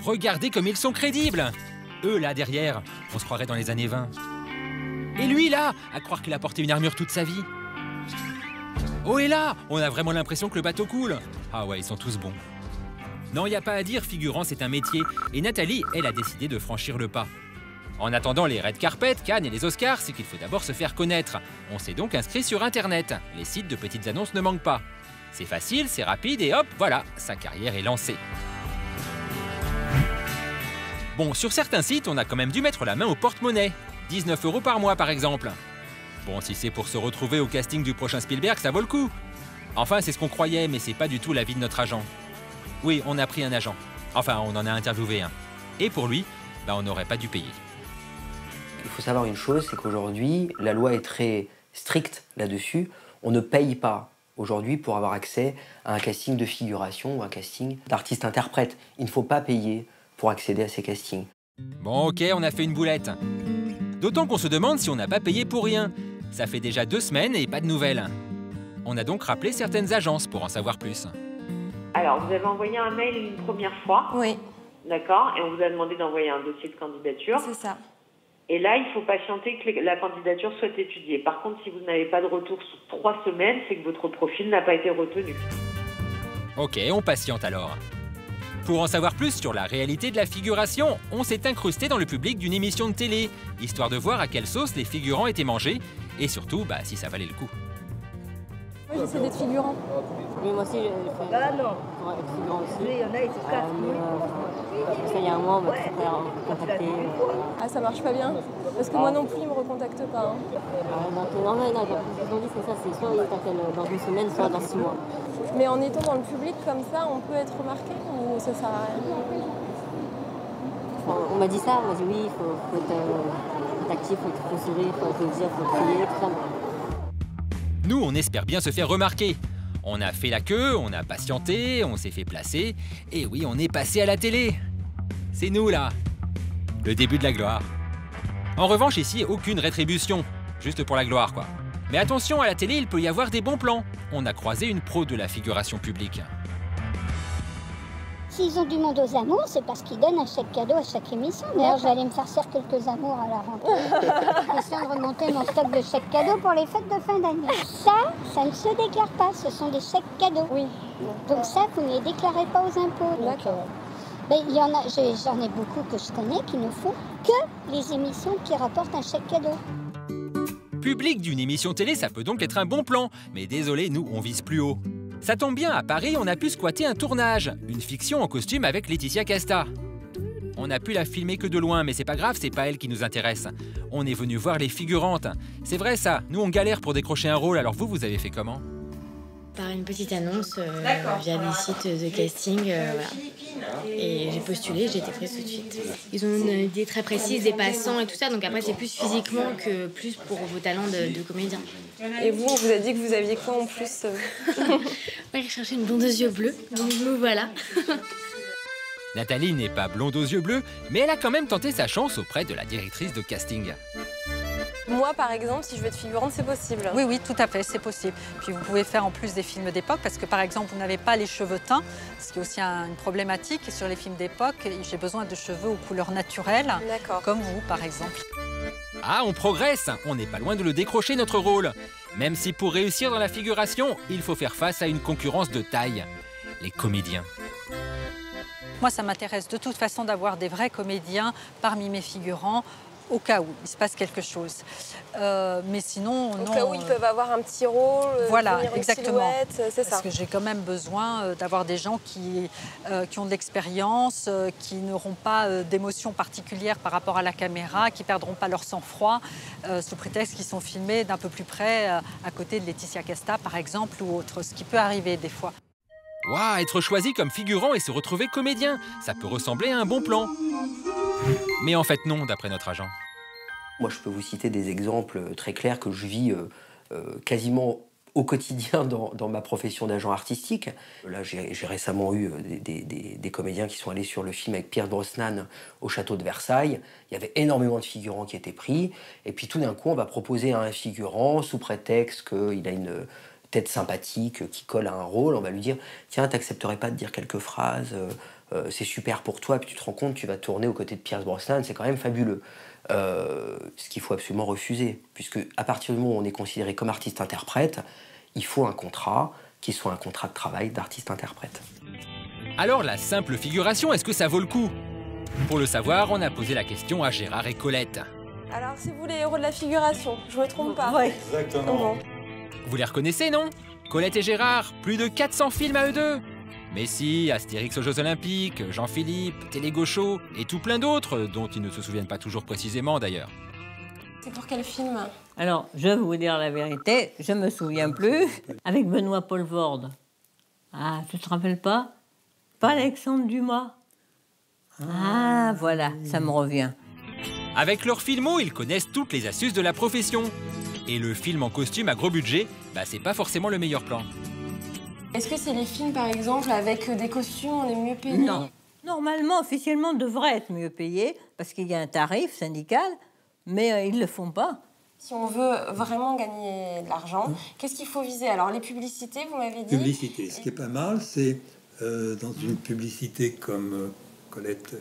Regardez comme ils sont crédibles. Eux, là, derrière, on se croirait dans les années 20. Et lui, là, à croire qu'il a porté une armure toute sa vie. Oh, et là, on a vraiment l'impression que le bateau coule. Ah ouais, ils sont tous bons. Non, il n'y a pas à dire, figurant, c'est un métier. Et Nathalie, elle a décidé de franchir le pas. En attendant les Red Carpet, Cannes et les Oscars, c'est qu'il faut d'abord se faire connaître. On s'est donc inscrit sur Internet. Les sites de petites annonces ne manquent pas. C'est facile, c'est rapide et hop, voilà, sa carrière est lancée. Bon, sur certains sites, on a quand même dû mettre la main au porte-monnaie. 19 € par mois, par exemple. Bon, si c'est pour se retrouver au casting du prochain Spielberg, ça vaut le coup. Enfin, c'est ce qu'on croyait, mais c'est pas du tout l'avis de notre agent. Oui, on a pris un agent. Enfin, on en a interviewé un. Et pour lui, on n'aurait pas dû payer. Il faut savoir une chose, c'est qu'aujourd'hui, la loi est très stricte là-dessus. On ne paye pas aujourd'hui pour avoir accès à un casting de figuration ou un casting d'artiste-interprète. Il ne faut pas payer pour accéder à ces castings. Bon, ok, on a fait une boulette. D'autant qu'on se demande si on n'a pas payé pour rien. Ça fait déjà 2 semaines et pas de nouvelles. On a donc rappelé certaines agences pour en savoir plus. Alors, vous avez envoyé un mail une première fois. Oui. D'accord, et on vous a demandé d'envoyer un dossier de candidature. C'est ça. Et là, il faut patienter que la candidature soit étudiée. Par contre, si vous n'avez pas de retour sous 3 semaines, c'est que votre profil n'a pas été retenu. Ok, on patiente alors. Pour en savoir plus sur la réalité de la figuration, on s'est incrusté dans le public d'une émission de télé, histoire de voir à quelle sauce les figurants étaient mangés, et surtout, si ça valait le coup. Oui, j'essaie d'être figurant. Oui, moi aussi, j'ai fait. Ah non. Pour être figurant aussi. Il y en a, ils se cassent. Après ça, il y a un mois, on m'a contacté. Ah, ça marche pas bien? Parce que moi non plus, ils me recontactent pas. Hein. Donc, non, ce qu'ils ont dit, c'est ça, c'est soit ils t'appellent dans 1 semaine, soit dans 6 mois. Mais en étant dans le public comme ça, on peut être remarqué ou ça sert à rien? On m'a dit ça, on m'a dit oui, il faut être actif, il faut sourire, il faut applaudir, il faut crier, tout ça. Nous, on espère bien se faire remarquer. On a fait la queue, on a patienté, on s'est fait placer, et oui, on est passé à la télé. C'est nous, là. Le début de la gloire. En revanche, ici, aucune rétribution. Juste pour la gloire, quoi. Mais attention, à la télé, il peut y avoir des bons plans. On a croisé une pro de la figuration publique. S'ils ont du monde aux amours, c'est parce qu'ils donnent un chèque cadeau à chaque émission. D'ailleurs, je vais aller me farcir quelques amours à la rentrée. Question de remonter mon stock de chèques cadeaux pour les fêtes de fin d'année. Ça ne se déclare pas, ce sont des chèques cadeaux. Oui. Donc ça, vous ne les déclarez pas aux impôts. D'accord. J'en ai beaucoup que je connais qui ne font que les émissions qui rapportent un chèque cadeau. Public d'une émission télé, ça peut donc être un bon plan. Mais désolé, nous, on vise plus haut. Ça tombe bien, à Paris, on a pu squatter un tournage. Une fiction en costume avec Laetitia Casta. On a pu la filmer que de loin, mais c'est pas grave, c'est pas elle qui nous intéresse. On est venu voir les figurantes. C'est vrai ça, nous on galère pour décrocher un rôle, alors vous avez fait comment? Par une petite annonce via des sites de casting, voilà. Et j'ai postulé, j'ai été prise tout de suite. Ils ont une idée très précise des passants et tout ça, donc après c'est plus physiquement que plus pour vos talents de comédien. Et vous, on vous a dit que vous aviez quoi en plus? Ouais, j'ai cherché une blonde aux yeux bleus, donc me voilà. Nathalie n'est pas blonde aux yeux bleus, mais elle a quand même tenté sa chance auprès de la directrice de casting. Moi, par exemple, si je veux être figurante, c'est possible. Oui, oui, tout à fait, c'est possible. Puis vous pouvez faire en plus des films d'époque, parce que par exemple, vous n'avez pas les cheveux teints, ce qui est aussi une problématique. Et sur les films d'époque, j'ai besoin de cheveux aux couleurs naturelles, comme vous, par exemple. Ah, on progresse. On n'est pas loin de le décrocher, notre rôle. Même si pour réussir dans la figuration, il faut faire face à une concurrence de taille. Les comédiens. Moi, ça m'intéresse de toute façon d'avoir des vrais comédiens parmi mes figurants, au cas où il se passe quelque chose. Mais sinon, au cas où ils peuvent avoir un petit rôle, voilà, exactement. C'est ça. Parce que j'ai quand même besoin d'avoir des gens qui ont de l'expérience, qui n'auront pas d'émotion particulière par rapport à la caméra, qui ne perdront pas leur sang-froid, sous prétexte qu'ils sont filmés d'un peu plus près, à côté de Laetitia Casta, par exemple, ou autre, ce qui peut arriver des fois. Waouh, être choisi comme figurant et se retrouver comédien, ça peut ressembler à un bon plan. Mais en fait non, d'après notre agent. Moi, je peux vous citer des exemples très clairs que je vis quasiment au quotidien dans ma profession d'agent artistique. Là, j'ai récemment eu des comédiens qui sont allés sur le film avec Pierre Brosnan au château de Versailles. Il y avait énormément de figurants qui étaient pris. Et puis tout d'un coup, on va proposer à un figurant, sous prétexte qu'il a peut-être sympathique, qui colle à un rôle, on va lui dire « Tiens, t'accepterais pas de dire quelques phrases c'est super pour toi. » Puis tu te rends compte, tu vas tourner aux côtés de Pierce Brosnan, c'est quand même fabuleux. Ce qu'il faut absolument refuser, puisque à partir du moment où on est considéré comme artiste-interprète, il faut un contrat qui soit un contrat de travail d'artiste-interprète. Alors la simple figuration, est-ce que ça vaut le coup? Pour le savoir, on a posé la question à Gérard et Colette. Alors, c'est vous les héros de la figuration, je me trompe pas? Oui, exactement. Vous les reconnaissez, non? Colette et Gérard, plus de 400 films à eux deux. Messi, Astérix aux Jeux Olympiques, Jean-Philippe, Télé-Gaucho et tout plein d'autres, dont ils ne se souviennent pas toujours précisément d'ailleurs. C'est pour quel film? Alors, je vais vous dire la vérité, je me souviens plus. Avec Benoît Poelvoorde. Ah, tu te rappelles pas? Pas Alexandre Dumas. Ah, voilà, ça me revient. Avec leur filmo, ils connaissent toutes les astuces de la profession. Et le film en costume à gros budget, bah c'est pas forcément le meilleur plan. Est-ce que c'est les films, par exemple, avec des costumes, on est mieux payé? Non. Normalement, officiellement, on devrait être mieux payé, parce qu'il y a un tarif syndical, mais ils ne le font pas. Si on veut vraiment gagner de l'argent, qu'est-ce qu'il faut viser? Alors, les publicités, vous m'avez dit? Publicité. Ce qui est pas mal, c'est dans une publicité comme Colette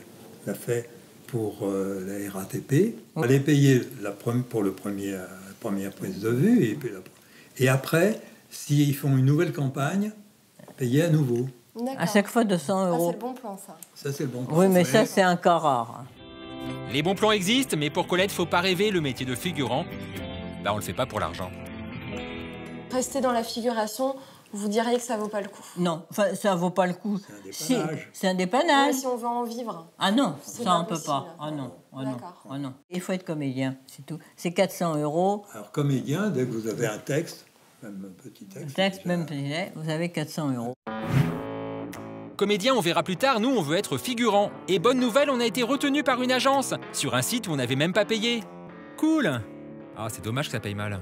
l'a fait pour la RATP, aller payer pour la première prise de vue, et après, s'ils font une nouvelle campagne, payer à nouveau. À chaque fois 200 €. Ah, c'est le bon plan, ça. Ça, c'est le bon plan. Oui, mais ça, c'est encore rare. Les bons plans existent, mais pour Colette, faut pas rêver, le métier de figurant, bah on le fait pas pour l'argent. Rester dans la figuration, vous diriez que ça vaut pas le coup? Non, enfin, ça vaut pas le coup. C'est un dépannage. C'est un dépannage. Si on veut en vivre. Ah non, c'est ça on pas peut pas. possible. Ah non, ah non, D'accord. ah non. Il faut être comédien, c'est tout. C'est 400 €. Alors, comédien, dès que vous avez un texte, même un petit texte, Même petit, vous avez 400 €. Comédien, on verra plus tard, nous on veut être figurant. Et bonne nouvelle, on a été retenu par une agence, sur un site où on n'avait même pas payé. Cool. Ah, c'est dommage que ça paye mal.